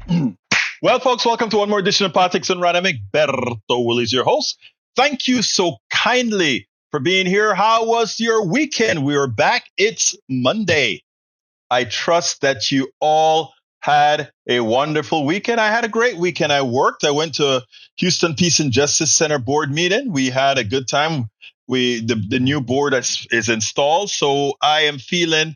Well, folks, welcome to one more edition of Politics and Random. Berto Will is your host. Thank you so kindly for being here. How was your weekend? We are back. It's Monday. I trust that you all had a wonderful weekend. I had a great weekend. I worked. I went to Houston Peace and Justice Center board meeting. We had a good time. The new board is installed, so I am feeling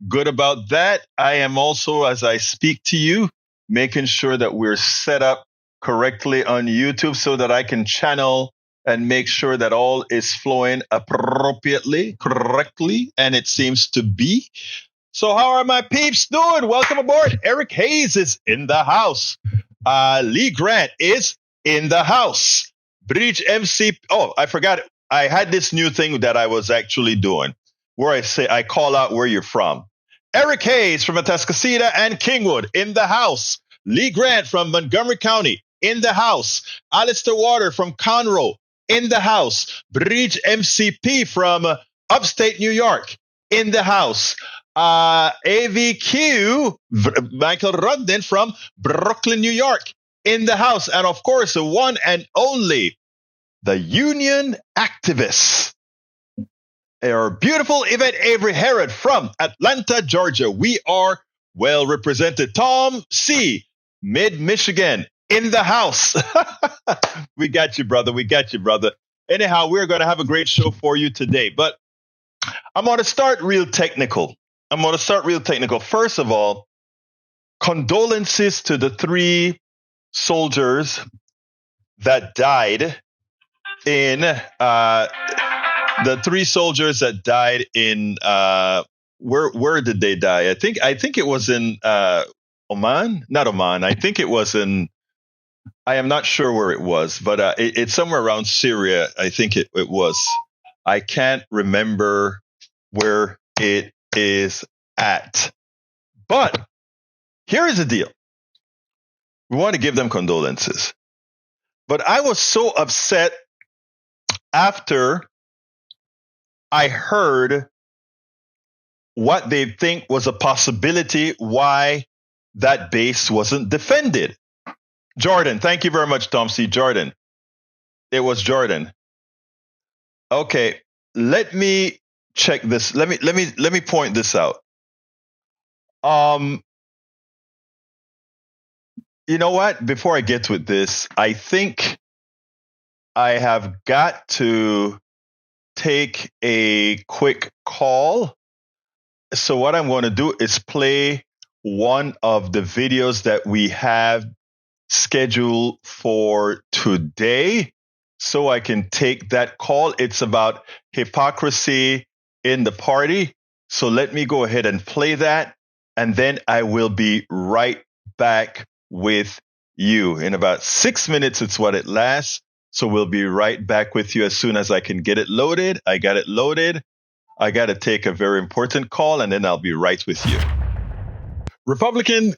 good about that. I am also, as I speak to you, making sure that we're set up correctly on YouTube so that I can channel and make sure that all is flowing appropriately, correctly, and it seems to be. So how are my peeps doing? Welcome aboard. Eric Hayes is in the house. Lee Grant is in the house. Bridge MC. Oh, I forgot. I had this new thing that I was actually doing where I call out where you're from. Eric Hayes from Atascocita and Kingwood in the house. Lee Grant from Montgomery County in the house. Alistair Water from Conroe in the house. Bridge MCP from upstate New York in the house. AVQ, Michael Rudden from Brooklyn, New York in the house. And of course, the one and only, the union activist, our beautiful Yvette Avery Herod from Atlanta, Georgia. We are well represented. Tom C., Mid-Michigan, in the house. We got you, brother. We got you, brother. Anyhow, we're going to have a great show for you today. But I'm going to start real technical. First of all, condolences to the 3 soldiers that died in where did they die? I think it was in Oman, not Oman. I think it was in. I am not sure where it was, but it's somewhere around Syria. I think it was. I can't remember where it is at. But here is the deal. We want to give them condolences. But I was so upset after I heard what they think was a possibility why that base wasn't defended. Jordan, thank you very much, Tom C. Jordan. It was Jordan. Okay, let me check this. Let me point this out. You know what? Before I get with this, I think I have got to take a quick call. So what I'm going to do is play one of the videos that we have scheduled for today so I can take that call. It's about hypocrisy in the party. So let me go ahead and play that, and then I will be right back with you. In about 6 minutes, it's what it lasts. So we'll be right back with you as soon as I can get it loaded. I got it loaded. I got to take a very important call, and then I'll be right with you. Republican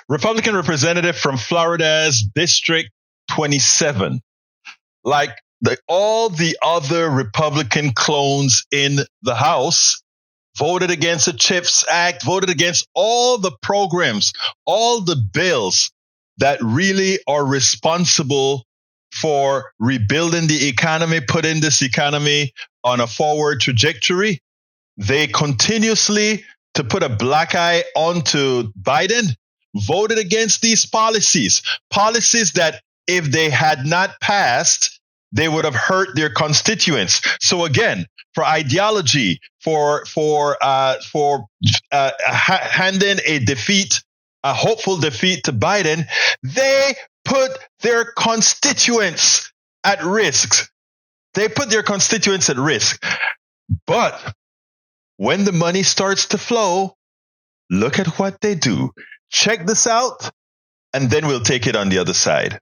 representative from Florida's District 27. Like all the other Republican clones in the House, voted against the CHIPS Act, voted against all the programs, all the bills that really are responsible for rebuilding the economy, putting this economy on a forward trajectory. They continuously, to put a black eye onto Biden, voted against these policies that if they had not passed, they would have hurt their constituents. So again, for ideology, for handing a hopeful defeat to Biden, they put their constituents at risk. But when the money starts to flow, look at what they do. Check this out, and then we'll take it on the other side.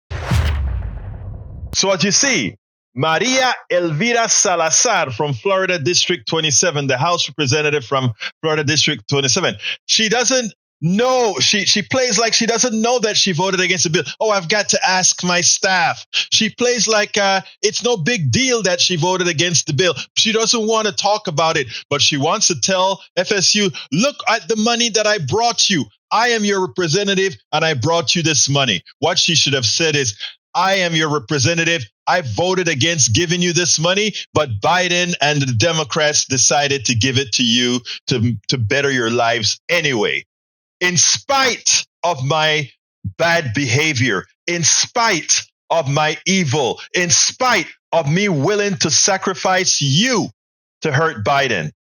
So as you see, Maria Elvira Salazar from Florida District 27, the House representative from Florida District 27. She doesn't know. She plays like she doesn't know that she voted against the bill. Oh, I've got to ask my staff. She plays like it's no big deal that she voted against the bill. She doesn't want to talk about it, but she wants to tell FSU, look at the money that I brought you. I am your representative and I brought you this money. What she should have said is, I am your representative. I voted against giving you this money, but Biden and the Democrats decided to give it to you to better your lives anyway. In spite of my bad behavior, in spite of my evil, in spite of me willing to sacrifice you to hurt Biden,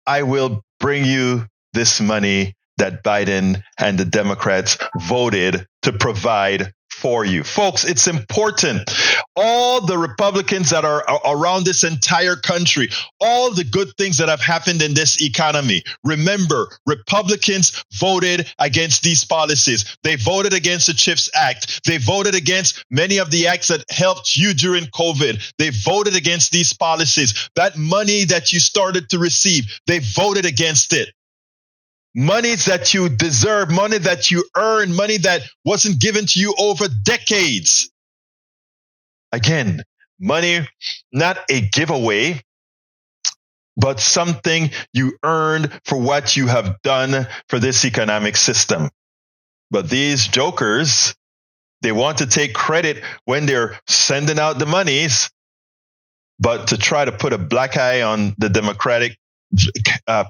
I will bring you this money that Biden and the Democrats voted to provide for you. Folks, it's important. All the Republicans that are around this entire country, all the good things that have happened in this economy. Remember, Republicans voted against these policies. They voted against the CHIPS Act. They voted against many of the acts that helped you during COVID. They voted against these policies. That money that you started to receive, they voted against it. Money that you deserve, money that you earn, money that wasn't given to you over decades. Again, money, not a giveaway, but something you earned for what you have done for this economic system. But these jokers, they want to take credit when they're sending out the monies, but to try to put a black eye on the Democratic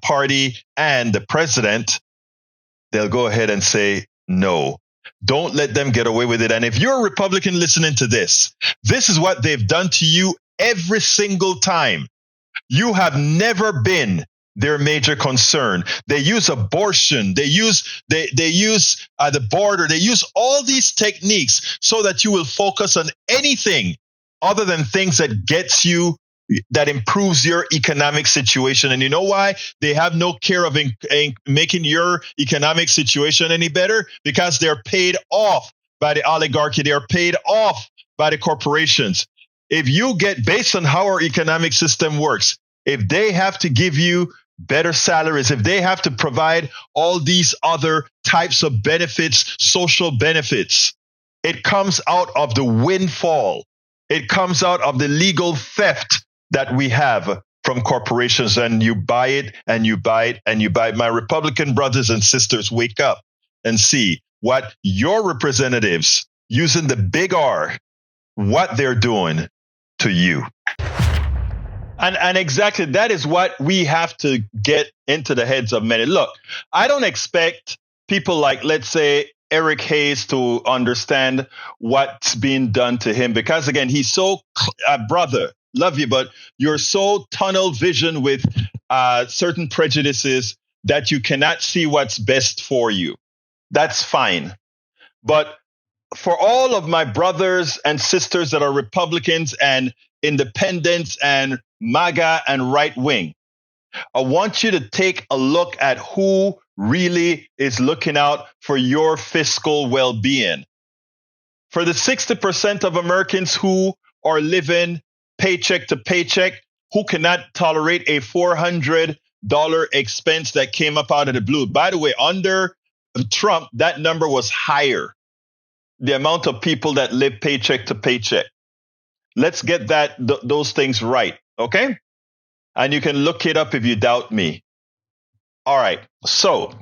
Party and the president, they'll go ahead and say no. Don't let them get away with it. And if you're a Republican listening to this, this is what they've done to you every single time. You have never been their major concern. They use abortion. They use the border. They use all these techniques so that you will focus on anything other than things that gets you, that improves your economic situation. And you know why? They have no care of making your economic situation any better, because they're paid off by the oligarchy. They are paid off by the corporations. If you get, based on how our economic system works, if they have to give you better salaries, if they have to provide all these other types of benefits, social benefits, it comes out of the windfall. It comes out of the legal theft that we have from corporations, and you buy it and you buy it and you buy it. My Republican brothers and sisters, wake up and see what your representatives, using the big R, what they're doing to you. And exactly that is what we have to get into the heads of many. Look, I don't expect people like, let's say, Eric Hayes to understand what's being done to him, because again, he's so, brother, love you, but you're so tunnel vision with certain prejudices that you cannot see what's best for you. That's fine. But for all of my brothers and sisters that are Republicans and independents and MAGA and right wing, I want you to take a look at who really is looking out for your fiscal well-being. For the 60% of Americans who are living paycheck to paycheck, who cannot tolerate a $400 expense that came up out of the blue. By the way, under Trump, that number was higher. The amount of people that live paycheck to paycheck. Let's get those things right, okay? And you can look it up if you doubt me. All right, so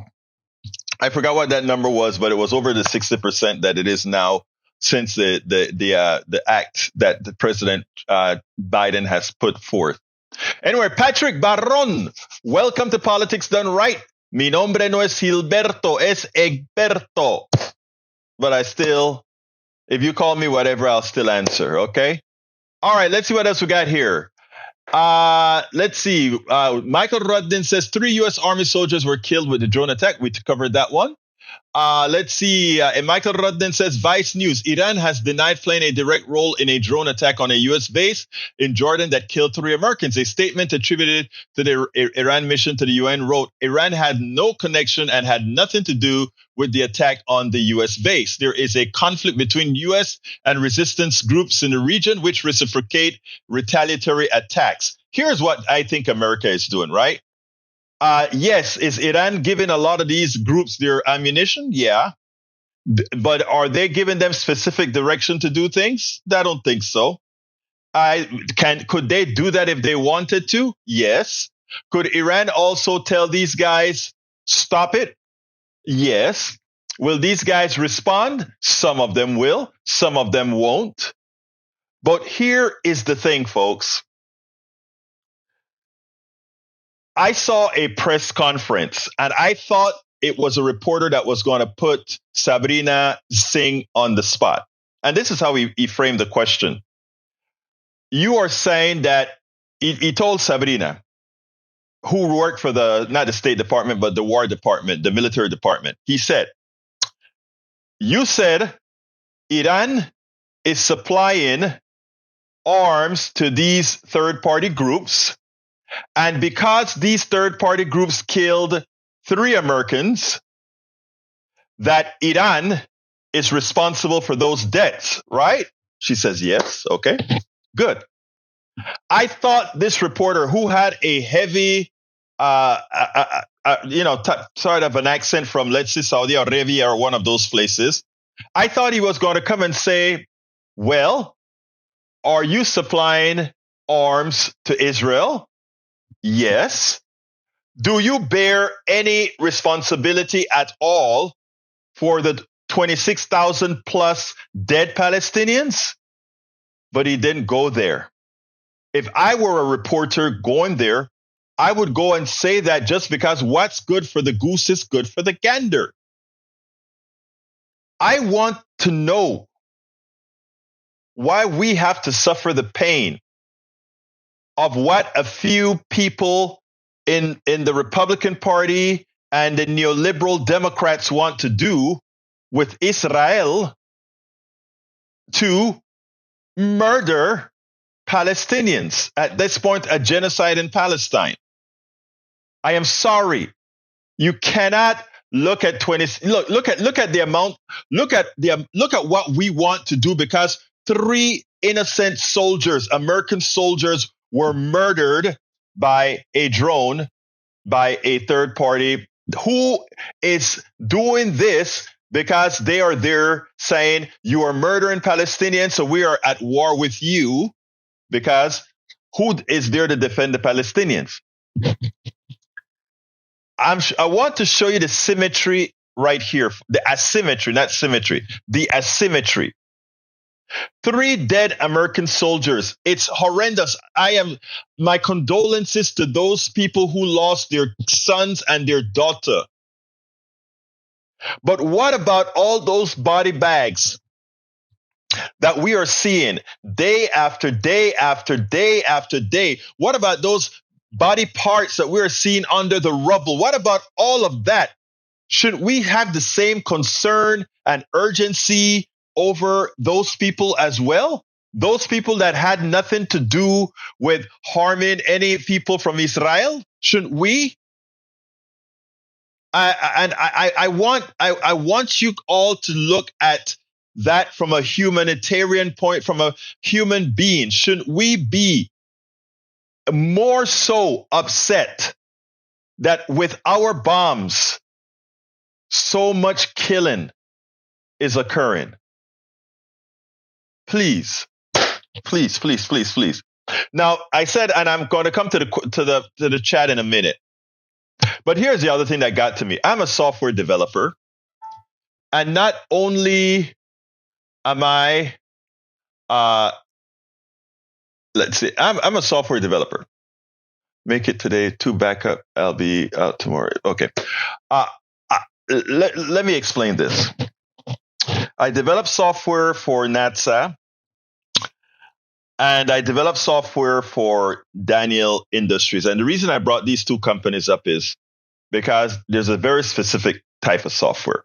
I forgot what that number was, but it was over the 60% that it is now, since the act that the President Biden has put forth. Anyway, Patrick Barron, welcome to Politics Done Right. Mi nombre no es Gilberto, es Egberto. But I still, if you call me whatever, I'll still answer, okay? All right, let's see what else we got here. Let's see. Michael Rudden says 3 U.S. Army soldiers were killed with the drone attack. We covered that one. Let's see. And Michael Rudden says Vice News. Iran has denied playing a direct role in a drone attack on a U.S. base in Jordan that killed 3 Americans. A statement attributed to the Iran mission to the UN wrote, Iran had no connection and had nothing to do with the attack on the U.S. base. There is a conflict between U.S. and resistance groups in the region which reciprocate retaliatory attacks. Here's what I think America is doing, right? Yes, is Iran giving a lot of these groups their ammunition? Yeah. But are they giving them specific direction to do things? I don't think so. Could they do that if they wanted to? Yes. Could Iran also tell these guys, stop it? Yes. Will these guys respond? Some of them will, some of them won't. But here is the thing, folks. I saw a press conference and I thought it was a reporter that was going to put Sabrina Singh on the spot. And this is how he framed the question. You are saying that he told Sabrina, who worked for not the State Department, but the War Department, the military department. He said, you said Iran is supplying arms to these third-party groups. And because these third-party groups killed 3 Americans, that Iran is responsible for those deaths, right? She says, yes. Okay, good. I thought this reporter, who had a heavy, sort of an accent from, let's say, Saudi Arabia or one of those places, I thought he was going to come and say, well, are you supplying arms to Israel? Yes. Do you bear any responsibility at all for the 26,000 plus dead Palestinians? But he didn't go there. If I were a reporter going there, I would go and say that just because what's good for the goose is good for the gander. I want to know why we have to suffer the pain of what a few people in the Republican Party and the neoliberal Democrats want to do with Israel to murder Palestinians. At this point, a genocide in Palestine. I am sorry. You cannot look at look at the amount, look at what we want to do, because 3 innocent soldiers, American soldiers, were murdered by a drone, by a third party who is doing this because they are there saying you are murdering Palestinians, so we are at war with you, because who is there to defend the Palestinians? I want to show you the symmetry right here. The asymmetry, not symmetry. The asymmetry. 3 dead American soldiers. It's horrendous. My condolences to those people who lost their sons and their daughter. But what about all those body bags that we are seeing day after day after day after day? What about those body parts that we're seeing under the rubble? What about all of that? Should we have the same concern and urgency over those people as well? Those people that had nothing to do with harming any people from Israel? Shouldn't we? I want you all to look at that from a humanitarian point, from a human being. Shouldn't we be more so upset that with our bombs, so much killing is occurring? Please. Now, I said, and I'm going to come to the chat in a minute. But here's the other thing that got to me. I'm a software developer, and not only am I, let's see, I'm a software developer. Make it today, 2 backup. I'll be out tomorrow. Okay. Let me explain this. I develop software for NASA, and I develop software for Daniel Industries. And the reason I brought these 2 companies up is because there's a very specific type of software.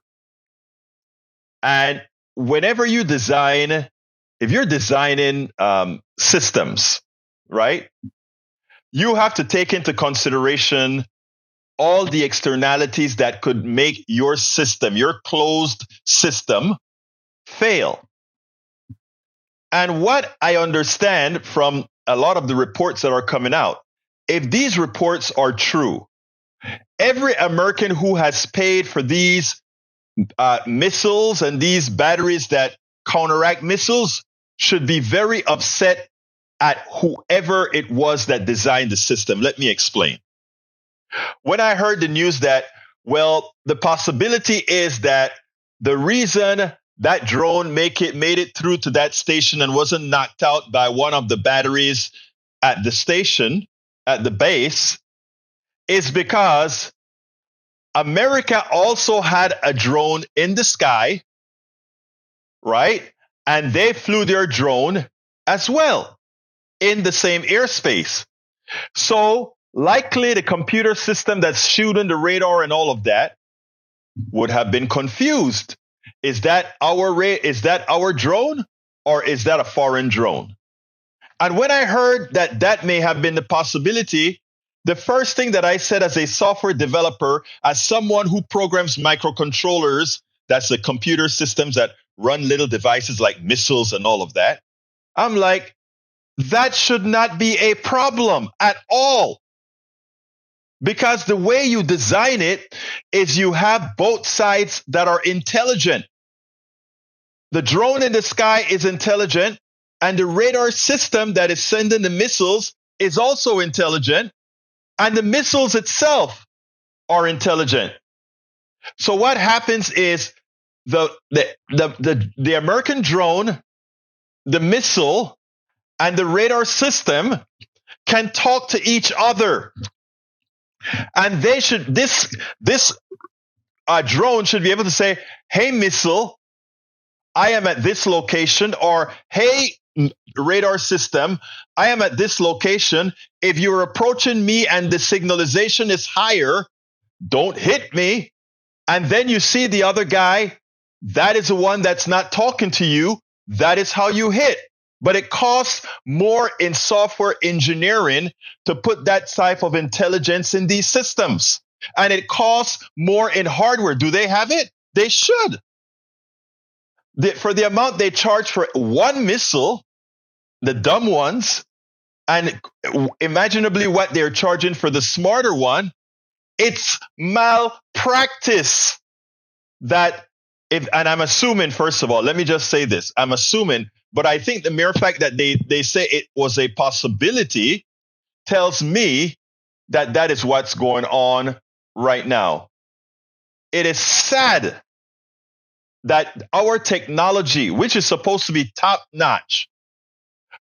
And whenever you design, if you're designing systems, right, you have to take into consideration all the externalities that could make your system, your closed system, fail. And what I understand from a lot of the reports that are coming out, if these reports are true, every American who has paid for these missiles and these batteries that counteract missiles should be very upset at whoever it was that designed the system. Let me explain. When I heard the news that Well, the possibility is that the reason that drone made it through to that station and wasn't knocked out by one of the batteries at the station, at the base, is because America also had a drone in the sky, right? And they flew their drone as well in the same airspace. So likely the computer system that's shooting the radar and all of that would have been confused. Is that our drone, or is that a foreign drone? And when I heard that that may have been the possibility, the first thing that I said as a software developer, as someone who programs microcontrollers, that's the computer systems that run little devices like missiles and all of that, I'm like, that should not be a problem at all. Because the way you design it is you have both sides that are intelligent. The drone in the sky is intelligent, and the radar system that is sending the missiles is also intelligent, and the missiles itself are intelligent. So what happens is the American drone, the missile, and the radar system can talk to each other. And this drone should be able to say, hey, missile, I am at this location, or hey, radar system, I am at this location. If you're approaching me and the signalization is higher, don't hit me. And then you see the other guy, that is the one that's not talking to you. That is how you hit. But it costs more in software engineering to put that type of intelligence in these systems. And it costs more in hardware. Do they have it? They should. For the amount they charge for one missile, the dumb ones, and imaginably what they're charging for the smarter one, it's malpractice. And I'm assuming, first of all, let me just say this. I'm assuming, but I think the mere fact that they say it was a possibility tells me that that is what's going on right now. It is sad that our technology, which is supposed to be top notch,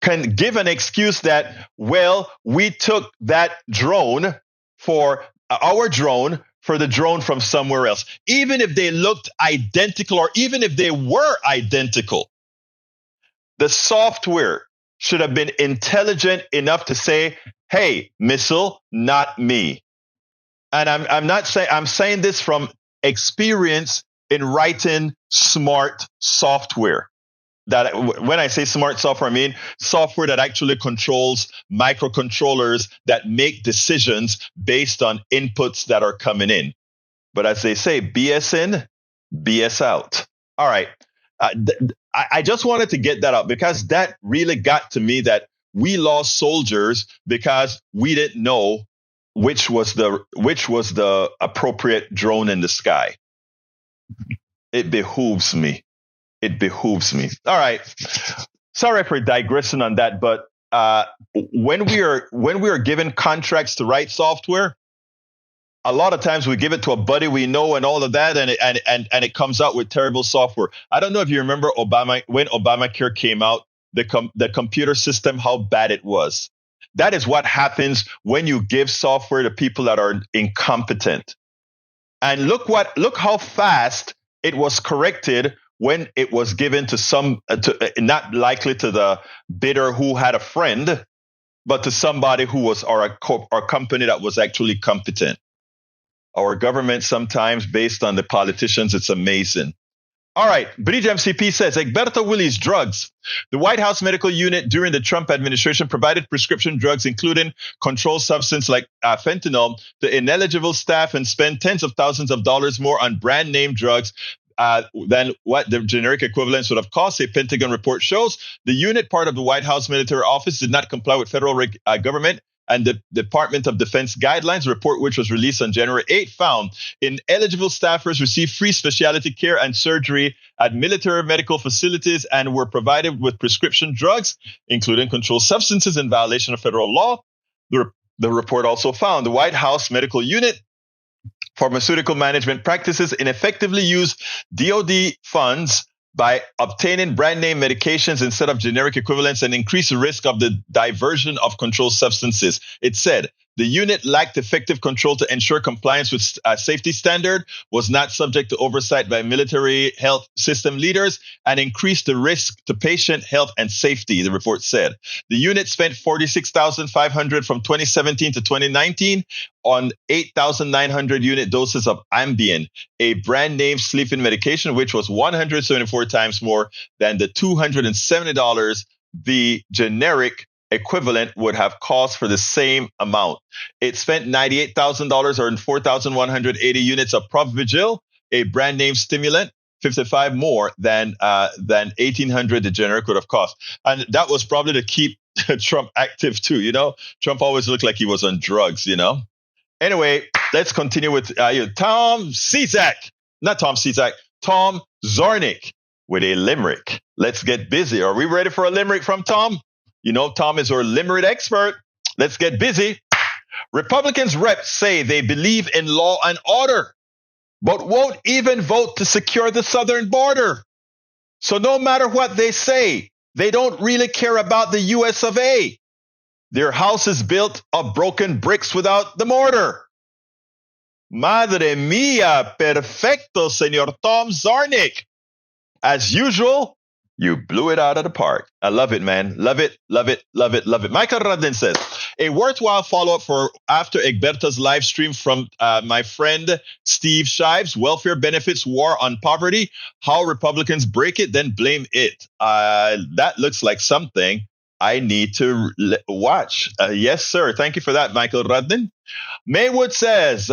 can give an excuse that, well, we took that drone for the drone from somewhere else. Even if they looked identical, or even if they were identical, the software should have been intelligent enough to say, hey, missile, not me. And I'm saying this from experience in writing smart software. That when I say smart software, I mean software that actually controls microcontrollers that make decisions based on inputs that are coming in. But as they say, BS in, BS out. All right. I just wanted to get that out because that really got to me, that we lost soldiers because we didn't know which was the appropriate drone in the sky. It behooves me. All right. Sorry for digressing on that, but when we are given contracts to write software, a lot of times we give it to a buddy we know and all of that, and it comes out with terrible software. I don't know if you remember when Obamacare came out, the computer system, how bad it was. That is what happens when you give software to people that are incompetent. And look how fast it was corrected when it was given to not likely to the bidder who had a friend, but to somebody who was or a company that was actually competent. Our government sometimes, based on the politicians, it's amazing. All right, Bridge MCP says, Egberto Willis drugs. The White House Medical Unit during the Trump administration provided prescription drugs, including controlled substance like fentanyl, to ineligible staff and spent tens of thousands of dollars more on brand name drugs than what the generic equivalents would have cost. A Pentagon report shows the unit, part of the White House Military Office, did not comply with federal government and the Department of Defense guidelines. A report, which was released on January 8, found ineligible staffers received free specialty care and surgery at military medical facilities and were provided with prescription drugs, including controlled substances, in violation of federal law. The report also found the White House Medical Unit pharmaceutical management practices ineffectively use DoD funds by obtaining brand name medications instead of generic equivalents and increase the risk of the diversion of controlled substances. It said the unit lacked effective control to ensure compliance with safety standard, was not subject to oversight by military health system leaders, and increased the risk to patient health and safety, the report said. The unit spent $46,500 from 2017 to 2019 on 8,900 unit doses of Ambien, a brand name sleeping medication, which was 174 times more than the $270 the generic equivalent would have cost for the same amount. It spent $98,000 or 4,180 units of Provigil, a brand name stimulant, 55 more than 1,800 the generic would have cost. And that was probably to keep Trump active too, you know? Trump always looked like he was on drugs, you know? Anyway, let's continue with Tom Zornick with a limerick. Let's get busy. Are we ready for a limerick from Tom? You know, Tom is our limerick expert. Let's get busy. Republicans reps say they believe in law and order, but won't even vote to secure the southern border. So no matter what they say, they don't really care about the US of A. Their house is built of broken bricks without the mortar. Madre mia, perfecto, Senor Tom Zornick. As usual, you blew it out of the park. I love it, man. Love it, love it, love it, love it. Michael Radin says, a worthwhile follow-up for after Egberta's live stream from my friend Steve Shives, welfare benefits, war on poverty, how Republicans break it, then blame it. That looks like something I need to watch. Yes, sir. Thank you for that, Michael Radin. Maywood says,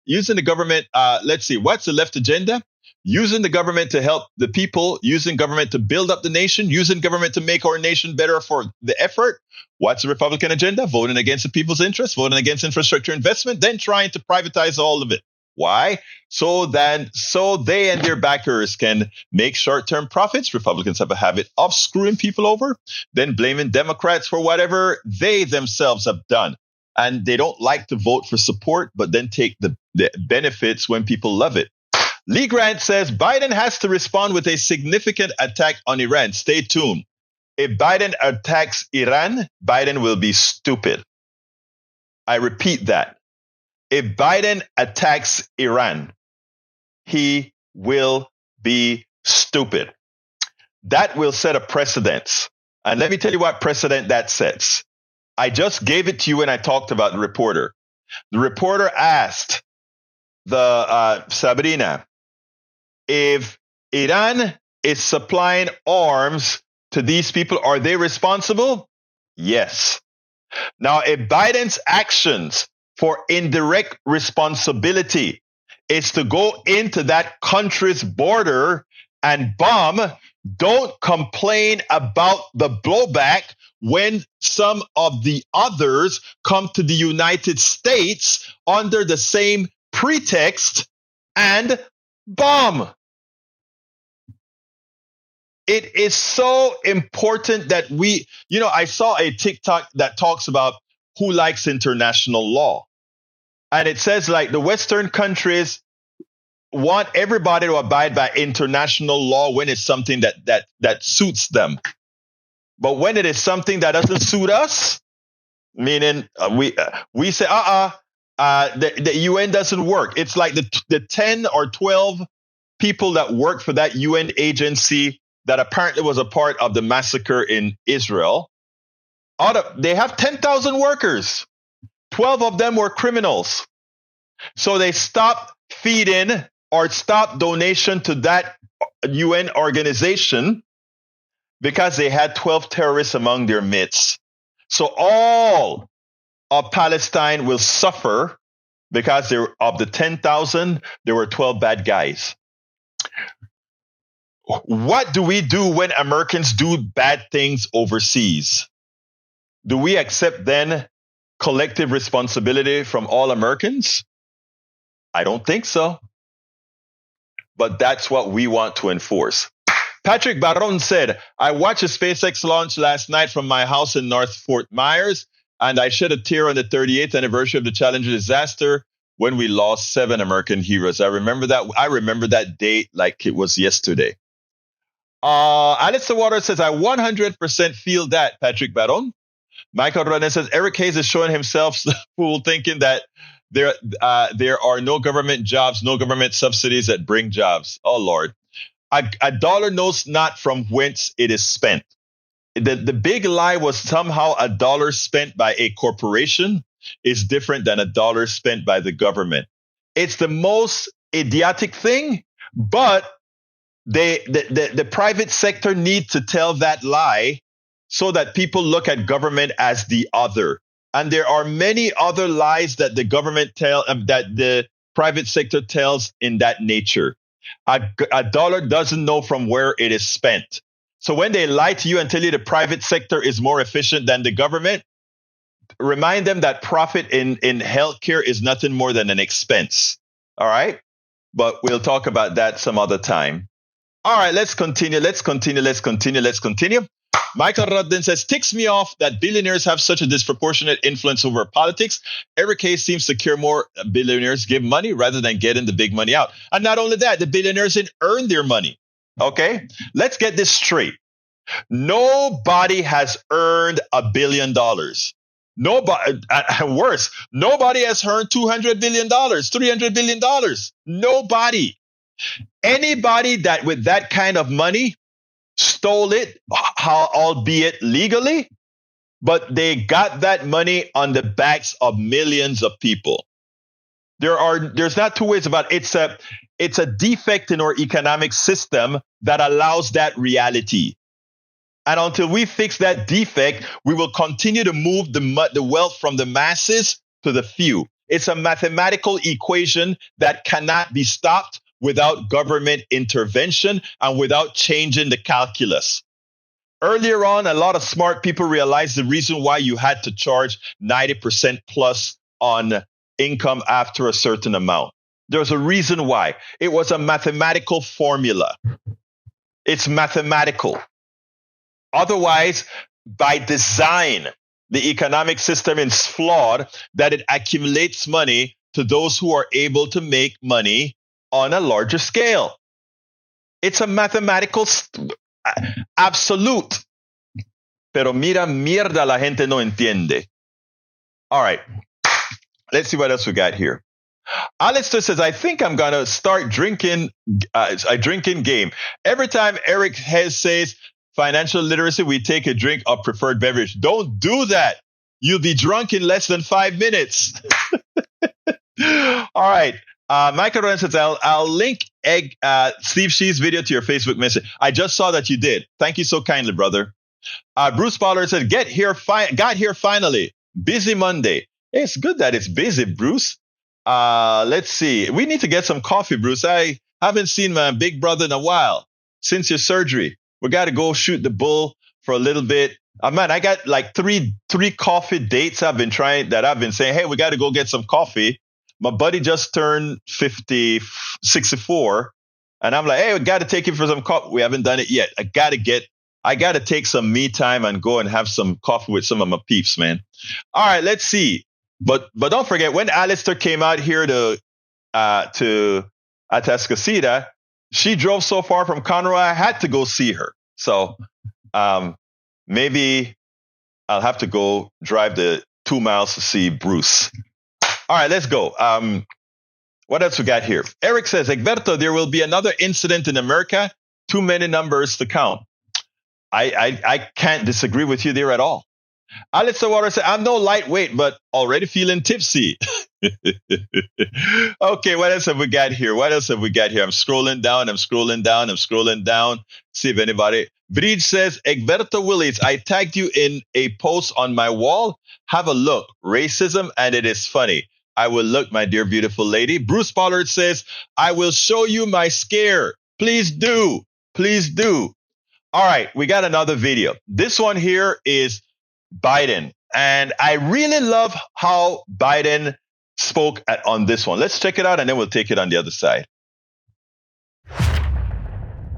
using the government, let's see, what's the left agenda? Using the government to help the people, using government to build up the nation, using government to make our nation better for the effort. What's the Republican agenda? Voting against the people's interests, voting against infrastructure investment, then trying to privatize all of it. Why? So they and their backers can make short-term profits. Republicans have a habit of screwing people over, then blaming Democrats for whatever they themselves have done. And they don't like to vote for support, but then take the benefits when people love it. Lee Grant says Biden has to respond with a significant attack on Iran. Stay tuned. If Biden attacks Iran, Biden will be stupid. I repeat that. If Biden attacks Iran, he will be stupid. That will set a precedent. And let me tell you what precedent that sets. I just gave it to you when I talked about the reporter. The reporter asked Sabrina, if Iran is supplying arms to these people, are they responsible? Yes. Now, if Biden's actions for indirect responsibility is to go into that country's border and bomb, don't complain about the blowback when some of the others come to the United States under the same pretext and bomb. It is so important that I saw a TikTok that talks about who likes international law. And it says like the Western countries want everybody to abide by international law when it's something that suits them. But when it is something that doesn't suit us, meaning we say, the UN doesn't work. It's like the 10 or 12 people that work for that UN agency that apparently was a part of the massacre in Israel. They have 10,000 workers. 12 of them were criminals. So they stopped feeding or stopped donation to that UN organization because they had 12 terrorists among their midst. So all of Palestine will suffer because of the 10,000, there were 12 bad guys. What do we do when Americans do bad things overseas? Do we accept then collective responsibility from all Americans? I don't think so. But that's what we want to enforce. Patrick Baron said, I watched a SpaceX launch last night from my house in North Fort Myers, and I shed a tear on the 38th anniversary of the Challenger disaster. when we lost 7 American heroes. I remember that date like it was yesterday. Alice Water says, I 100% feel that, Patrick Baron. Michael Ronan says, Eric Hayes is showing himself the fool, thinking that there are no government jobs, no government subsidies that bring jobs. Oh, Lord. A dollar knows not from whence it is spent. The big lie was somehow a dollar spent by a corporation is different than a dollar spent by the government. It's the most idiotic thing, but the private sector need to tell that lie so that people look at government as the other. And there are many other lies that the government that the private sector tells in that nature. A dollar doesn't know from where it is spent. So when they lie to you and tell you the private sector is more efficient than the government, remind them that profit in healthcare is nothing more than an expense. All right? But we'll talk about that some other time. All right, let's continue. Michael Rudden says, ticks me off that billionaires have such a disproportionate influence over politics. Eric Hayes seems to care more billionaires give money rather than getting the big money out. And not only that, the billionaires didn't earn their money. Okay, let's get this straight. Nobody has earned $1 billion. Nobody, worse, nobody has earned $200 billion, $300 billion. Nobody. Anybody that with that kind of money stole it, albeit legally, but they got that money on the backs of millions of people. There's not two ways about it. It's a defect in our economic system that allows that reality. And until we fix that defect, we will continue to move the wealth from the masses to the few. It's a mathematical equation that cannot be stopped without government intervention and without changing the calculus. Earlier on, a lot of smart people realized the reason why you had to charge 90% plus on income after a certain amount. There's a reason why. It was a mathematical formula. It's mathematical. Otherwise, by design, the economic system is flawed that it accumulates money to those who are able to make money on a larger scale. It's a mathematical absolute. Pero mierda, la gente no entiende. All right. Let's see what else we got here. Alistair says, I think I'm going to start drinking a drinking game. Every time Eric says financial literacy, we take a drink of preferred beverage. Don't do that. You'll be drunk in less than 5 minutes. All right. Michael Ryan says, I'll link Steve Shee's video to your Facebook message. I just saw that you did. Thank you so kindly, brother. Bruce Pollard said, got here finally. Busy Monday. It's good that it's busy, Bruce. Let's see. We need to get some coffee, Bruce. I haven't seen my big brother in a while since your surgery. We got to go shoot the bull for a little bit. Man, I got like three coffee dates I've been saying, hey, we got to go get some coffee. My buddy just turned 64, and I'm like, hey, we got to take him for some coffee. We haven't done it yet. I got to take some me time and go and have some coffee with some of my peeps, man. All right, let's see. But don't forget, when Alistair came out here to Atascocita, she drove so far from Conroe, I had to go see her. So maybe I'll have to go drive the 2 miles to see Bruce. All right, let's go. What else we got here? Eric says, Egberto, there will be another incident in America. Too many numbers to count. I can't disagree with you there at all. Alistair Water said, I'm no lightweight, but already feeling tipsy. Okay, what else have we got here? I'm scrolling down. See if anybody. Bridge says, Egberto Willis, I tagged you in a post on my wall. Have a look. Racism, and it is funny. I will look, my dear beautiful lady. Bruce Pollard says, I will show you my scare. Please do. All right, we got another video. This one here is Biden. And I really love how Biden spoke on this one. Let's check it out, and then we'll take it on the other side.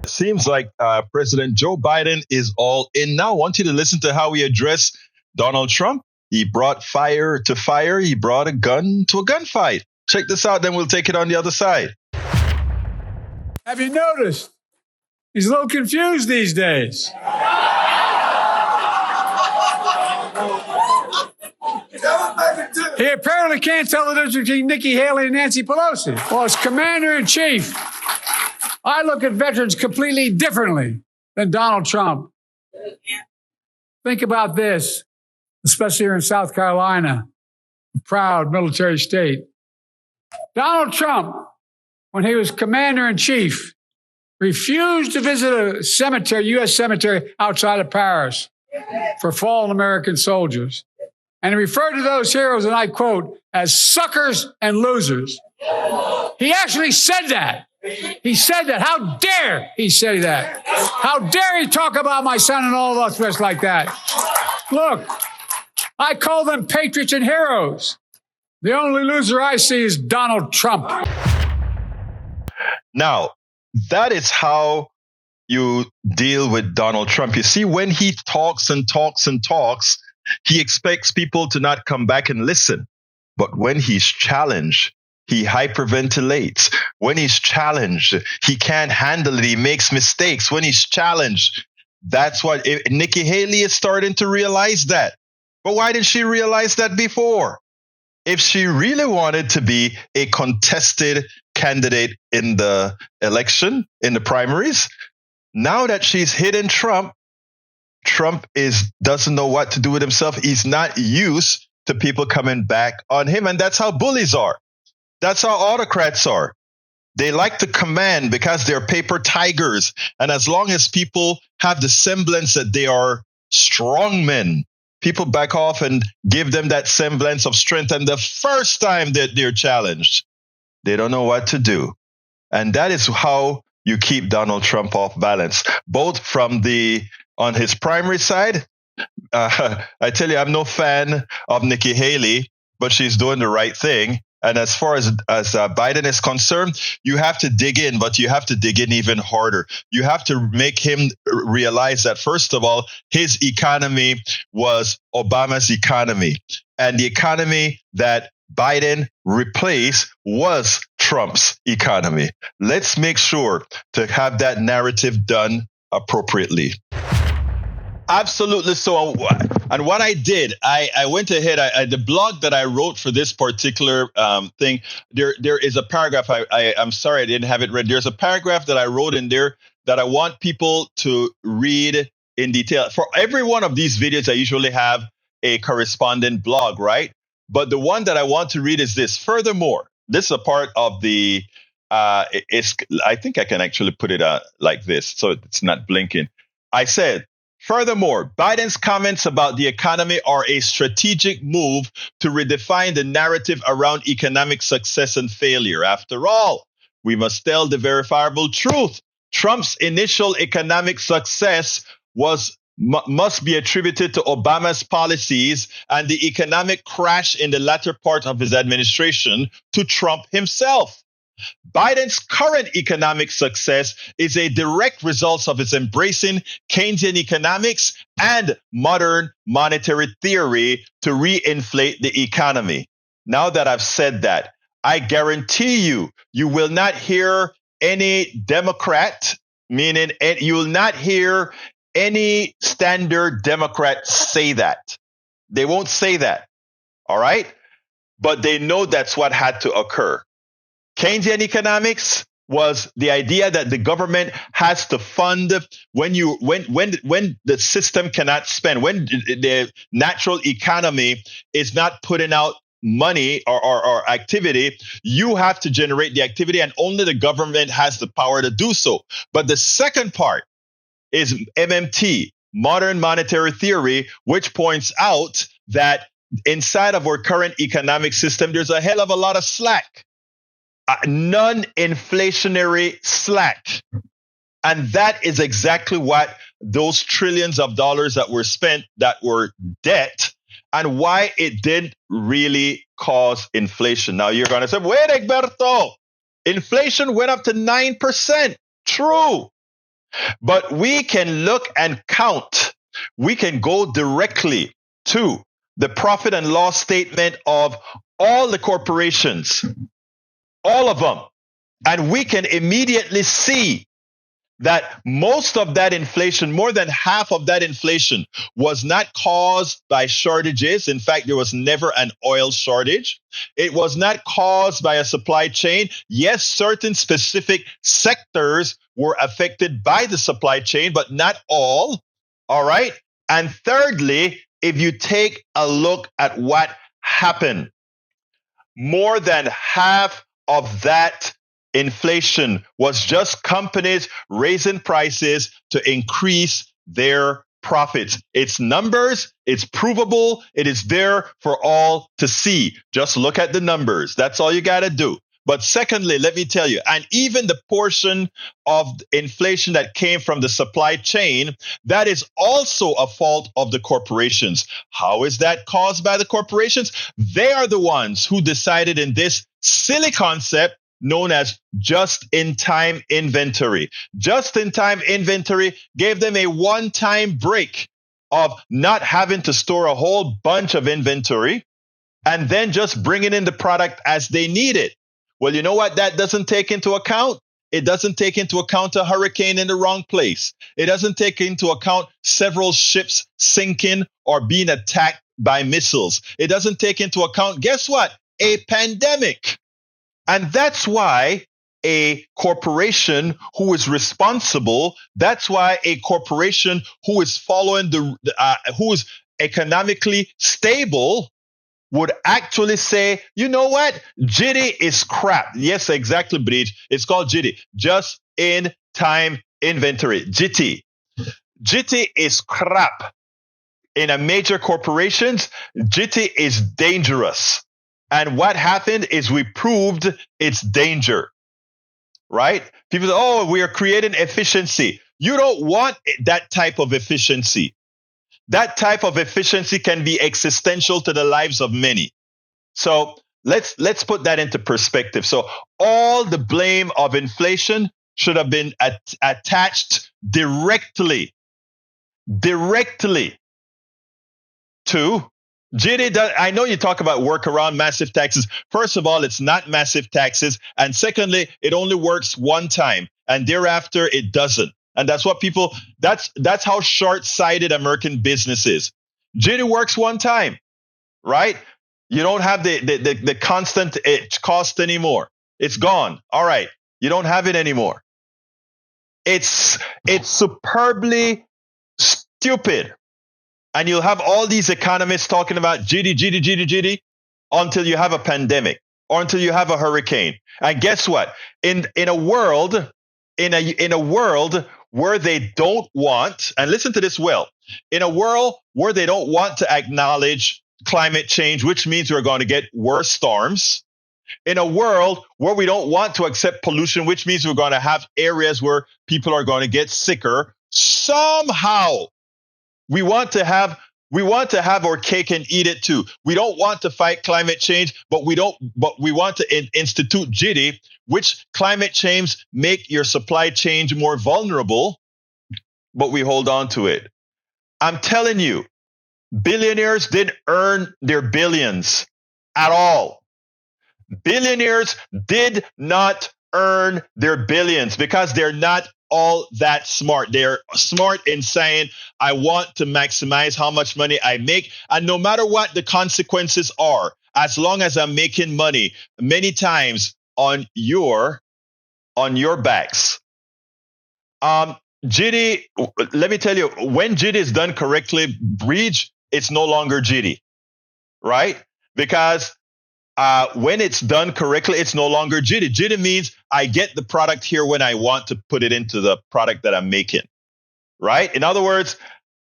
It seems like President Joe Biden is all in now. I want you to listen to how he addressed Donald Trump. He brought fire to fire. He brought a gun to a gunfight. Check this out, then we'll take it on the other side. Have you noticed? He's a little confused these days. He apparently can't tell the difference between Nikki Haley and Nancy Pelosi. Well, as commander-in-chief, I look at veterans completely differently than Donald Trump. Think about this, especially here in South Carolina, a proud military state. Donald Trump, when he was commander-in-chief, refused to visit a cemetery, U.S. cemetery outside of Paris for fallen American soldiers. And he referred to those heroes, and I quote, as suckers and losers. He actually said that. He said that. How dare he say that? How dare he talk about my son and all of us just like that? Look, I call them patriots and heroes. The only loser I see is Donald Trump. Now, that is how you deal with Donald Trump. You see, when he talks and talks and talks, he expects people to not come back and listen. But when he's challenged, he hyperventilates. When he's challenged, he can't handle it. He makes mistakes. When he's challenged, that's what Nikki Haley is starting to realize that. But why didn't she realize that before? If she really wanted to be a contested candidate in the election, in the primaries, now that she's hidden Trump doesn't know what to do with himself. He's not used to people coming back on him. And that's how bullies are. That's how autocrats are. They like to command because they're paper tigers. And as long as people have the semblance that they are strong men, people back off and give them that semblance of strength. And the first time that they're challenged, they don't know what to do. And that is how you keep Donald Trump off balance, both from on his primary side. I tell you, I'm no fan of Nikki Haley, but she's doing the right thing. And as far as Biden is concerned, you have to dig in, but you have to dig in even harder. You have to make him realize that, first of all, his economy was Obama's economy. And the economy that Biden replaced was Trump's economy. Let's make sure to have that narrative done appropriately. Absolutely. So, and what I did, I went ahead. The blog that I wrote for this particular thing, there is a paragraph. I'm sorry I didn't have it read. There's a paragraph that I wrote in there that I want people to read in detail. For every one of these videos, I usually have a corresponding blog, right? But the one that I want to read is this. Furthermore, this is a part of the. I think I can actually put it like this, so it's not blinking. I said. Furthermore, Biden's comments about the economy are a strategic move to redefine the narrative around economic success and failure. After all, we must tell the verifiable truth. Trump's initial economic success must be attributed to Obama's policies, and the economic crash in the latter part of his administration to Trump himself. Biden's current economic success is a direct result of his embracing Keynesian economics and modern monetary theory to reinflate the economy. Now that I've said that, I guarantee you will not hear any Democrat, meaning you will not hear any standard Democrat say that. They won't say that. All right? But they know that's what had to occur. Keynesian economics was the idea that the government has to fund when the system cannot spend, when the natural economy is not putting out money or activity, you have to generate the activity, and only the government has the power to do so. But the second part is MMT, modern monetary theory, which points out that inside of our current economic system, there's a hell of a lot of slack. Non-inflationary slack. And that is exactly what those trillions of dollars that were spent that were debt, and why it didn't really cause inflation. Now you're going to say, wait, Egberto, inflation went up to 9%. True. But we can look and count. We can go directly to the profit and loss statement of all the corporations All of them. And we can immediately see that most of that inflation, more than half of that inflation, was not caused by shortages. In fact, there was never an oil shortage. It was not caused by a supply chain. Yes, certain specific sectors were affected by the supply chain, but not all. All right. And thirdly, if you take a look at what happened, more than half of that inflation was just companies raising prices to increase their profits. It's numbers, it's provable, it is there for all to see. Just look at the numbers. That's all you got to do. But secondly, let me tell you, and even the portion of inflation that came from the supply chain, that is also a fault of the corporations. How is that caused by the corporations? They are the ones who decided in this silly concept known as just-in-time inventory. Just-in-time inventory gave them a one-time break of not having to store a whole bunch of inventory and then just bringing in the product as they need it. Well, you know what that doesn't take into account? It doesn't take into account a hurricane in the wrong place. It doesn't take into account several ships sinking or being attacked by missiles. It doesn't take into account, guess what? A pandemic. And that's why a corporation who is responsible, that's why a corporation who is following who is economically stable would actually say, you know what? JITI is crap. Yes, exactly, Bridge. It's called JITI, just in time inventory. JITI. JITI is crap. In a major corporations, JITI is dangerous. And what happened is we proved its danger, right? People say, oh, we are creating efficiency. You don't want that type of efficiency. That type of efficiency can be existential to the lives of many. So let's put that into perspective. So all the blame of inflation should have been attached directly to JITI. I know you talk about workaround massive taxes. First of all, it's not massive taxes. And secondly, it only works one time and thereafter it doesn't. And that's what people, that's how short-sighted American business is. JITI works one time, right? You don't have the constant cost anymore. It's gone. All right. You don't have it anymore. It's superbly stupid. And you'll have all these economists talking about JITI until you have a pandemic or until you have a hurricane. And guess what? In a world where they don't want, and listen to this well, in a world where they don't want to acknowledge climate change, which means we're going to get worse storms, in a world where we don't want to accept pollution, which means we're going to have areas where people are going to get sicker, somehow we want to have our cake and eat it too. We don't want to fight climate change, but we want to institute JITI, which climate change make your supply chain more vulnerable, but we hold on to it. I'm telling you, billionaires didn't earn their billions at all. Billionaires did not earn their billions because they're not all that smart. They're smart in saying, I want to maximize how much money I make. And no matter what the consequences are, as long as I'm making money, many times on your backs. JITI, let me tell you, when JITI is done correctly, Breach, it's no longer JITI, right? Because when it's done correctly, it's no longer JITI. JITI means I get the product here when I want to put it into the product that I'm making, right? In other words,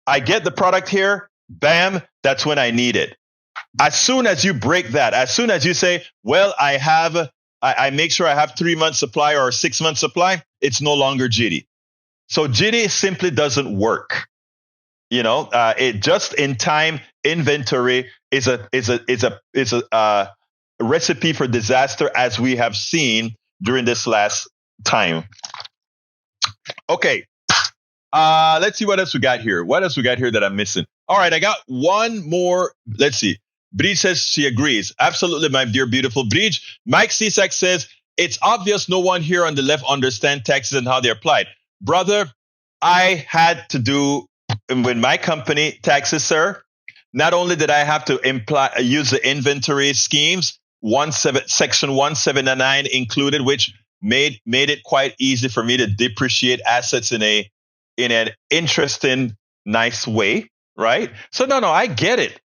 I get the product here, bam, that's when I need it. As soon as you break that, as soon as you say, well, I make sure I have 3 months supply or 6 months supply, it's no longer JITI. So JITI simply doesn't work. You know, it just in time inventory is a recipe for disaster, as we have seen during this last time. Okay. Let's see what else we got here. What else we got here that I'm missing? All right, I got one more. Let's see. Bridge says she agrees. Absolutely, my dear, beautiful Bridge. Mike Cisak says, it's obvious no one here on the left understands taxes and how they're applied. Brother, I had to do with my company taxes, sir. Not only did I have to use the inventory schemes, Section 179 included, which made it quite easy for me to depreciate assets in an interesting, nice way, right? So no, I get it.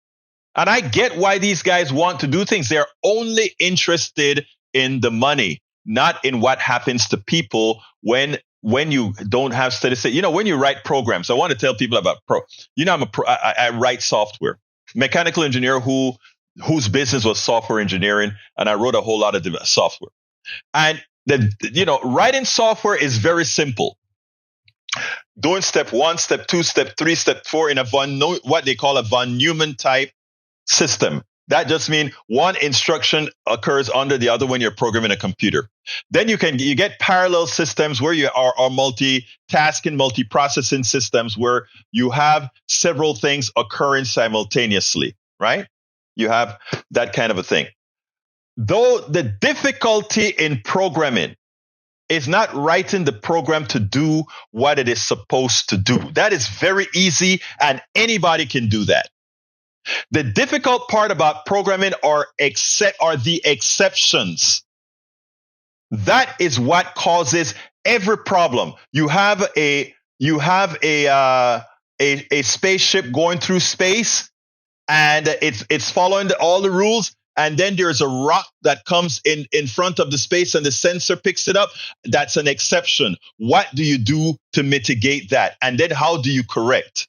And I get why these guys want to do things. They're only interested in the money, not in what happens to people when you don't have statistics. When you write programs, I want to tell people about I write software, mechanical engineer whose business was software engineering, and I wrote a whole lot of software. And writing software is very simple. Doing step 1, step 2, step 3, step 4 in what they call a von Neumann type system. That just means one instruction occurs under the other when you're programming a computer. Then you get parallel systems where you are multitasking, multi-processing systems where you have several things occurring simultaneously, right? You have that kind of a thing. Though the difficulty in programming is not writing the program to do what it is supposed to do. That is very easy, and anybody can do that. The difficult part about programming are the exceptions. That is what causes every problem. You have a spaceship going through space, and it's following all the rules. And then there's a rock that comes in front of the space, and the sensor picks it up. That's an exception. What do you do to mitigate that? And then how do you correct?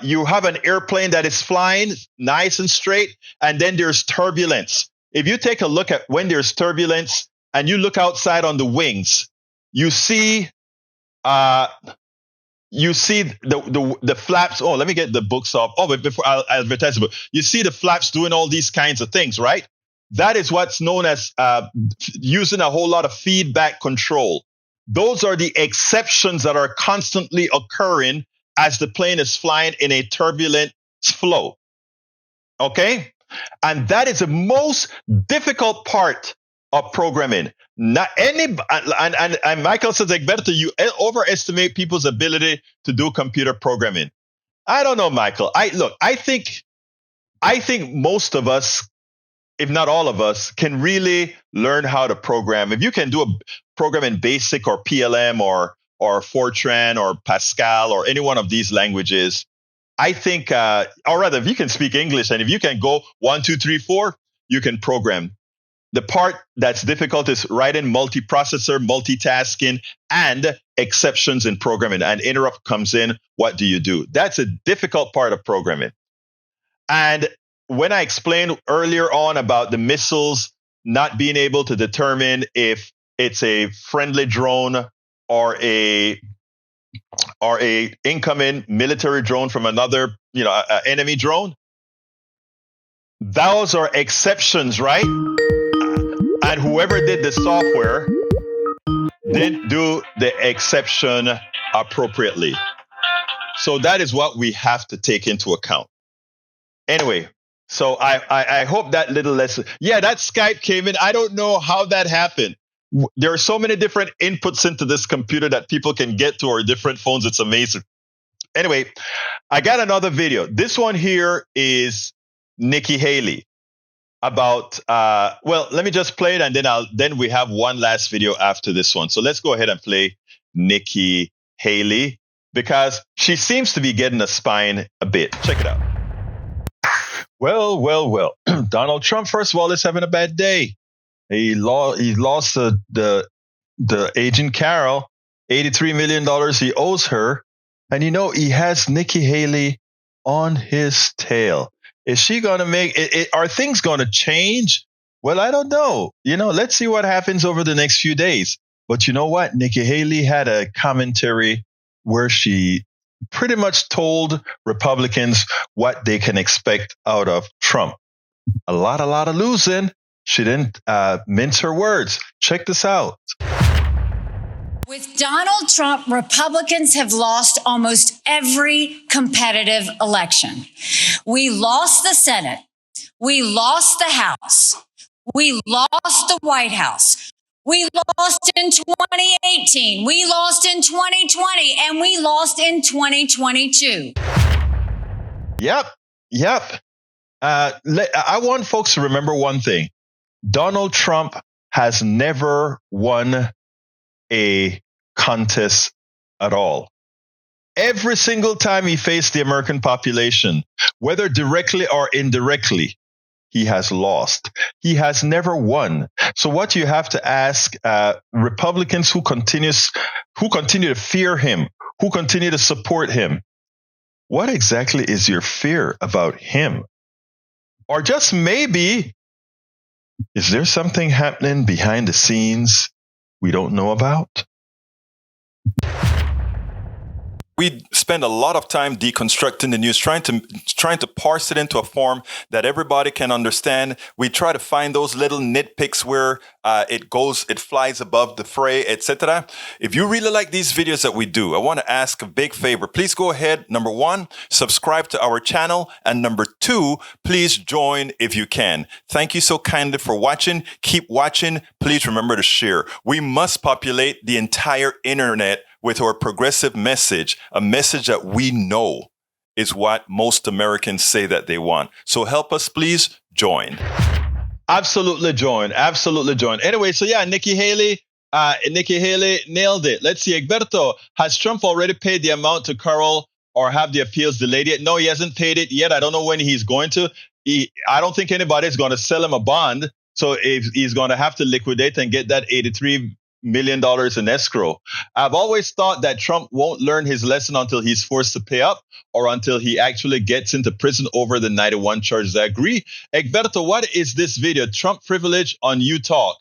You have an airplane that is flying nice and straight, and then there's turbulence. If you take a look at when there's turbulence and you look outside on the wings, you see the flaps. Oh, let me get the books off. Oh, but before I'll advertise the book, you see the flaps doing all these kinds of things, right? That is what's known as using a whole lot of feedback control. Those are the exceptions that are constantly occurring as the plane is flying in a turbulent flow. Okay? And that is the most difficult part of programming. Not any, and Michael says, Egberto, you overestimate people's ability to do computer programming. I don't know, Michael. I think most of us, if not all of us, can really learn how to program. If you can do a program in BASIC or PLM or Fortran or Pascal or any one of these languages, I think, or rather, if you can speak English and if you can go 1, 2, 3, 4, you can program. The part that's difficult is writing multiprocessor, multitasking, and exceptions in programming. And interrupt comes in. What do you do? That's a difficult part of programming. And when I explained earlier on about the missiles not being able to determine if it's a friendly drone or a incoming military drone from another, enemy drone, those are exceptions, right? And whoever did the software didn't do the exception appropriately. So that is what we have to take into account. Anyway, so I hope that little lesson. Yeah, that Skype came in. I don't know how that happened. There are so many different inputs into this computer that people can get to, or different phones. It's amazing. Anyway, I got another video. This one here is Nikki Haley about, let me just play it, and then we have one last video after this one. So let's go ahead and play Nikki Haley, because she seems to be getting a spine a bit. Check it out. Well. Donald Trump, first of all, is having a bad day. He lost the Agent Carol, $83 million he owes her. And he has Nikki Haley on his tail. Is she going to make it? Are things going to change? Well, I don't know. Let's see what happens over the next few days. But you know what? Nikki Haley had a commentary where she pretty much told Republicans what they can expect out of Trump. A lot of losing. She didn't mince her words. Check this out. With Donald Trump, Republicans have lost almost every competitive election. We lost the Senate. We lost the House. We lost the White House. We lost in 2018. We lost in 2020. And we lost in 2022. Yep. I want folks to remember one thing. Donald Trump has never won a contest at all. Every single time he faced the American population, whether directly or indirectly, he has lost. He has never won. So what you have to ask Republicans who continue to fear him, who continue to support him, what exactly is your fear about him? Or just maybe, is there something happening behind the scenes we don't know about? We spend a lot of time deconstructing the news, trying to parse it into a form that everybody can understand. We try to find those little nitpicks where it flies above the fray, etc. If you really like these videos that we do, I want to ask a big favor. Please go ahead. Number 1, subscribe to our channel. And number 2, please join if you can. Thank you so kindly for watching. Keep watching. Please remember to share. We must populate the entire internet with our progressive message, a message that we know is what most Americans say that they want. So help us, please join. Absolutely join. Anyway, so yeah, Nikki Haley nailed it. Let's see, Egberto, has Trump already paid the amount to Carol or have the appeals delayed yet? No, he hasn't paid it yet. I don't know when he's going to. I don't think anybody's going to sell him a bond. So if he's going to have to liquidate and get that $83 million in escrow. I've always thought that Trump won't learn his lesson until he's forced to pay up or until he actually gets into prison over the 91 charges. I agree. Egberto, what is this video? Trump privilege on UTalk.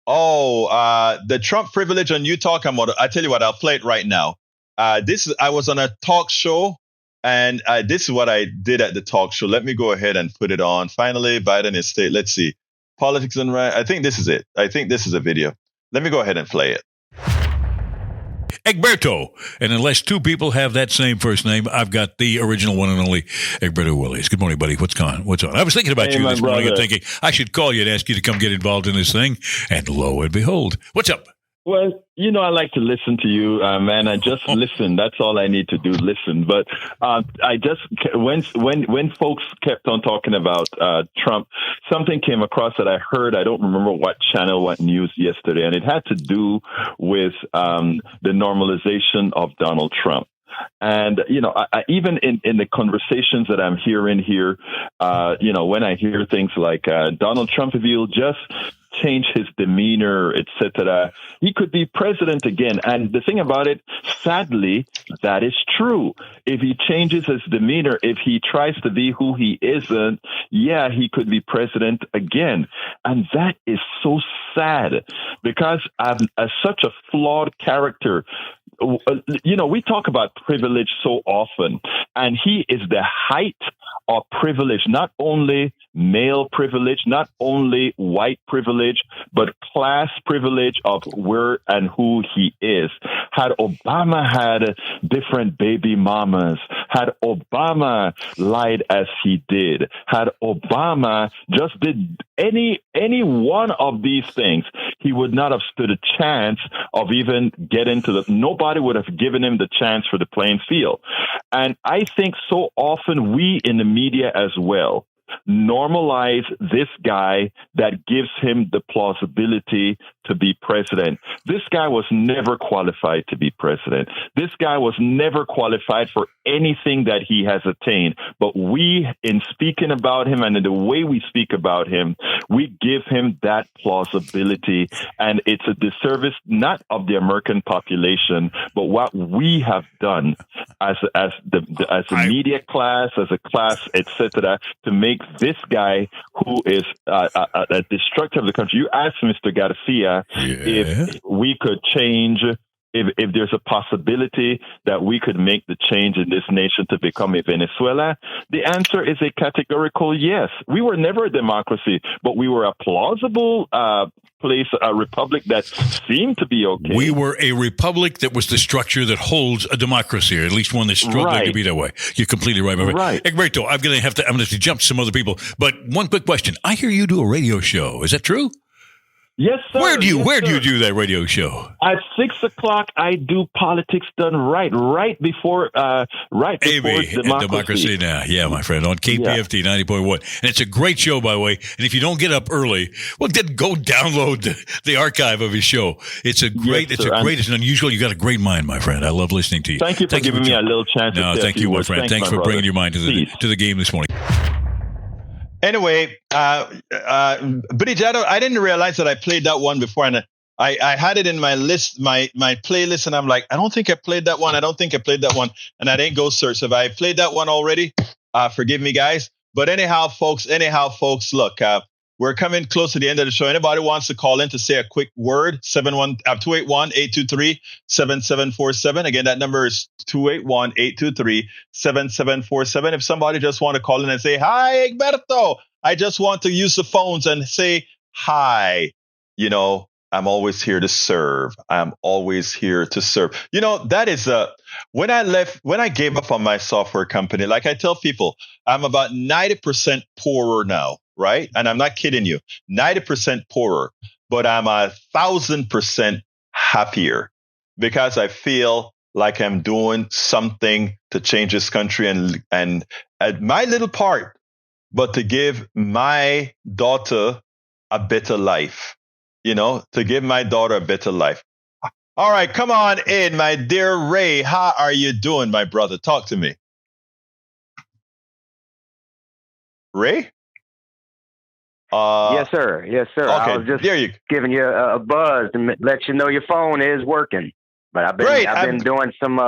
The Trump privilege on UTalk. I tell you what, I'll play it right now. I was on a talk show, and this is what I did at the talk show. Let me go ahead and put it on. Finally, Biden is state. Let's see. Politics and right. I think this is it. I think this is a video. Let me go ahead and play it. Egberto. And unless two people have that same first name, I've got the original one and only Egberto Willies. Good morning, buddy. What's on? I was thinking about you this morning and thinking I should call you and ask you to come get involved in this thing. And lo and behold, what's up? Well, I like to listen to you, man. I just listen. That's all I need to do, listen. But I just, when folks kept on talking about Trump, something came across that I heard. I don't remember what channel, what news yesterday, and it had to do with the normalization of Donald Trump. And, I even in the conversations that I'm hearing here, when I hear things like Donald Trump, if he'll just change his demeanor, etc., he could be president again. And the thing about it, sadly, that is true. If he changes his demeanor, if he tries to be who he isn't, he could be president again. And that is so sad because as such a flawed character, we talk about privilege so often, and he is the height of privilege, not only male privilege, not only white privilege, but class privilege of where and who he is. Had Obama had different baby mamas, had Obama lied as he did, had Obama just did any one of these things, he would not have stood a chance of even getting to nobody would have given him the chance for the playing field. And I think so often we in the media as well normalize this guy that gives him the plausibility to be president. This guy was never qualified to be president. This guy was never qualified for anything that he has attained. But we, in speaking about him and in the way we speak about him, we give him that plausibility. And it's a disservice not of the American population, but what we have done as a media class, as a class, etc., to make this guy who is a destructor of the country. You asked Mr. Garcia if we could change if there's a possibility that we could make the change in this nation to become a Venezuela, the answer is a categorical yes. We were never a democracy, but we were a plausible place, a republic that seemed to be okay. We were a republic that was the structure that holds a democracy, or at least one that's struggling to be that way. You're completely right, my friend. Right. Egberto, I'm going to have to jump to some other people, but one quick question. I hear you do a radio show. Is that true? Yes, sir. Where do you do that radio show? At 6 o'clock, I do Politics Done right before Democracy Now. Yeah, my friend, on KPFT 90.1. And it's a great show, by the way. And if you don't get up early, well, then go download the archive of his show. It's a great, it's unusual. You got a great mind, my friend. I love listening to you. Thank you for giving me a little chance. No, thank you, my friend. Thanks for bringing your mind to the game this morning. Anyway, Bridge, I didn't realize that I played that one before, and I had it in my list, my playlist, and I'm like, I don't think I played that one. And I didn't go search. If I played that one already, forgive me, guys. But anyhow, folks, look, we're coming close to the end of the show. Anybody wants to call in to say a quick word? 281-823-7747. Again, that number is 281-823-7747. If somebody just want to call in and say, hi, Egberto, I just want to use the phones and say hi. You know, I'm always here to serve. That is when I gave up on my software company, like I tell people, I'm about 90% poorer now. Right? And I'm not kidding you. 90% poorer, but I'm 1,000% happier because I feel like I'm doing something to change this country and my little part, but to give my daughter a better life, to give my daughter a better life. All right, come on in, my dear Ray. How are you doing, my brother? Talk to me. Ray? Yes, sir. Okay, I was just giving you a buzz to let you know your phone is working. But I've been doing some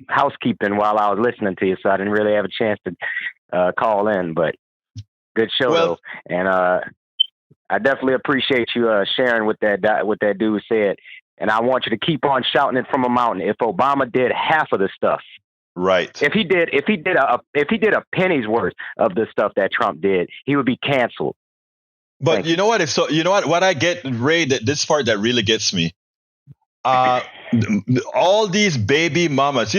housekeeping while I was listening to you, so I didn't really have a chance to call in. But good show, though, and I definitely appreciate you sharing what that dude said. And I want you to keep on shouting it from a mountain. If Obama did half of the stuff. Right. If he did a penny's worth of the stuff that Trump did, he would be canceled. But you know what? What I get, Ray, this part that really gets me. All these baby mamas,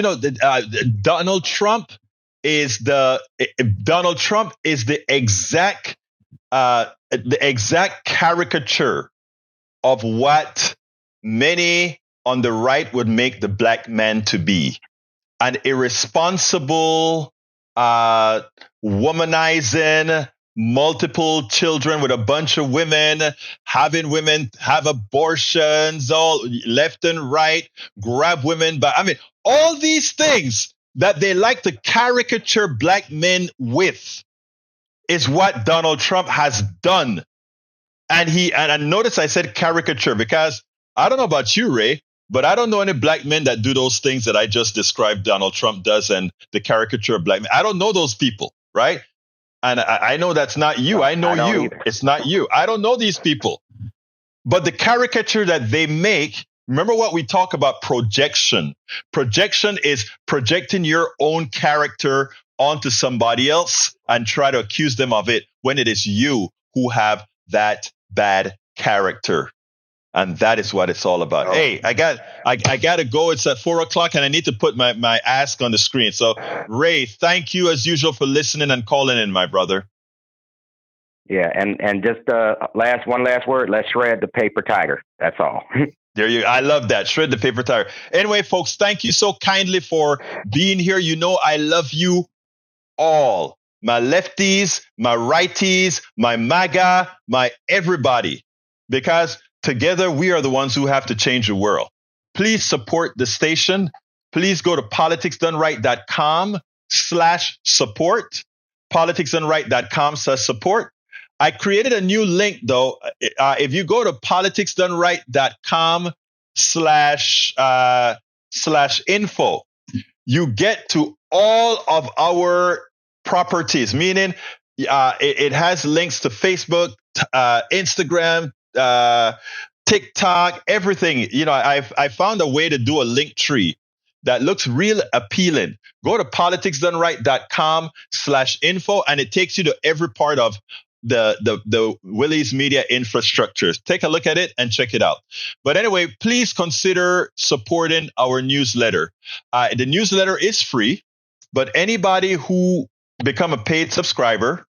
Donald Trump is the exact caricature of what many on the right would make the black man to be. An irresponsible, womanizing, multiple children with a bunch of women, having women have abortions all left and right, grab women. But all these things that they like to caricature black men with is what Donald Trump has done. And notice I said caricature because I don't know about you, Ray, but I don't know any black men that do those things that I just described Donald Trump does and the caricature of black men. I don't know those people, right? And I know that's not you. I know you. Either. It's not you. I don't know these people. But the caricature that they make, remember what we talk about projection. Projection is projecting your own character onto somebody else and try to accuse them of it when it is you who have that bad character. And that is what it's all about. Oh. Hey, I got to go. It's at 4:00 and I need to put my ask on the screen. So, Ray, thank you as usual for listening and calling in, my brother. Yeah, and just one last word. Let's shred the paper tiger. That's all. I love that. Shred the paper tiger. Anyway, folks, thank you so kindly for being here. I love you all. My lefties, my righties, my MAGA, my everybody. Because together, we are the ones who have to change the world. Please support the station. Please go to politicsdoneright.com/support. politicsdoneright.com/support. I created a new link, though. If you go to politicsdoneright.com/info, you get to all of our properties, meaning it has links to Facebook, Instagram, TikTok, everything. You know, I found a way to do a link tree that looks real appealing. Go to politicsdoneright.com/info and it takes you to every part of the Willie's media infrastructure. Take a look at it and check it out. But anyway, please consider supporting our newsletter. The newsletter is free, but anybody who become a paid subscriber,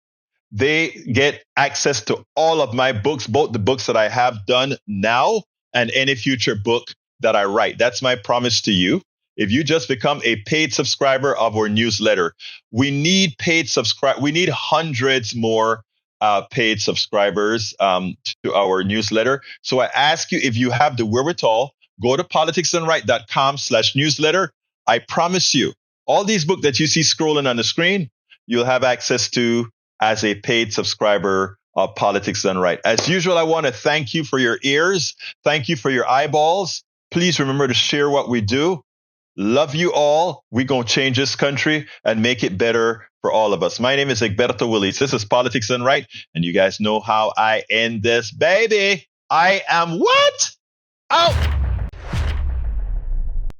they get access to all of my books, both the books that I have done now and any future book that I write. That's my promise to you. If you just become a paid subscriber of our newsletter, we need we need hundreds more paid subscribers to our newsletter. So I ask you, if you have the wherewithal, go to politicsdoneright.com/newsletter. I promise you, all these books that you see scrolling on the screen, you'll have access to as a paid subscriber of Politics Done Right. As usual, I want to thank you for your ears. Thank you for your eyeballs. Please remember to share what we do. Love you all. We're going to change this country and make it better for all of us. My name is Egberto Willis. This is Politics Done Right. And you guys know how I end this, baby. I am what? Out.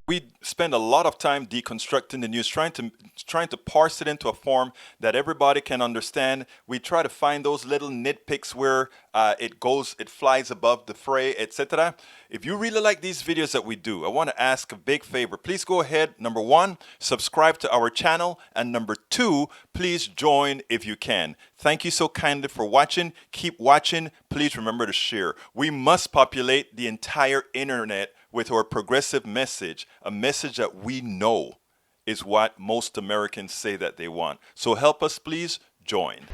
We spend a lot of time deconstructing the news, trying to parse it into a form that everybody can understand. We try to find those little nitpicks where it flies above the fray, etc. If you really like these videos that we do, I want to ask a big favor. Please go ahead. Number one, subscribe to our channel. And number two, please join if you can. Thank you so kindly for watching. Keep watching. Please remember to share. We must populate the entire internet with our progressive message, a message that we know is what most Americans say that they want. So help us, please join.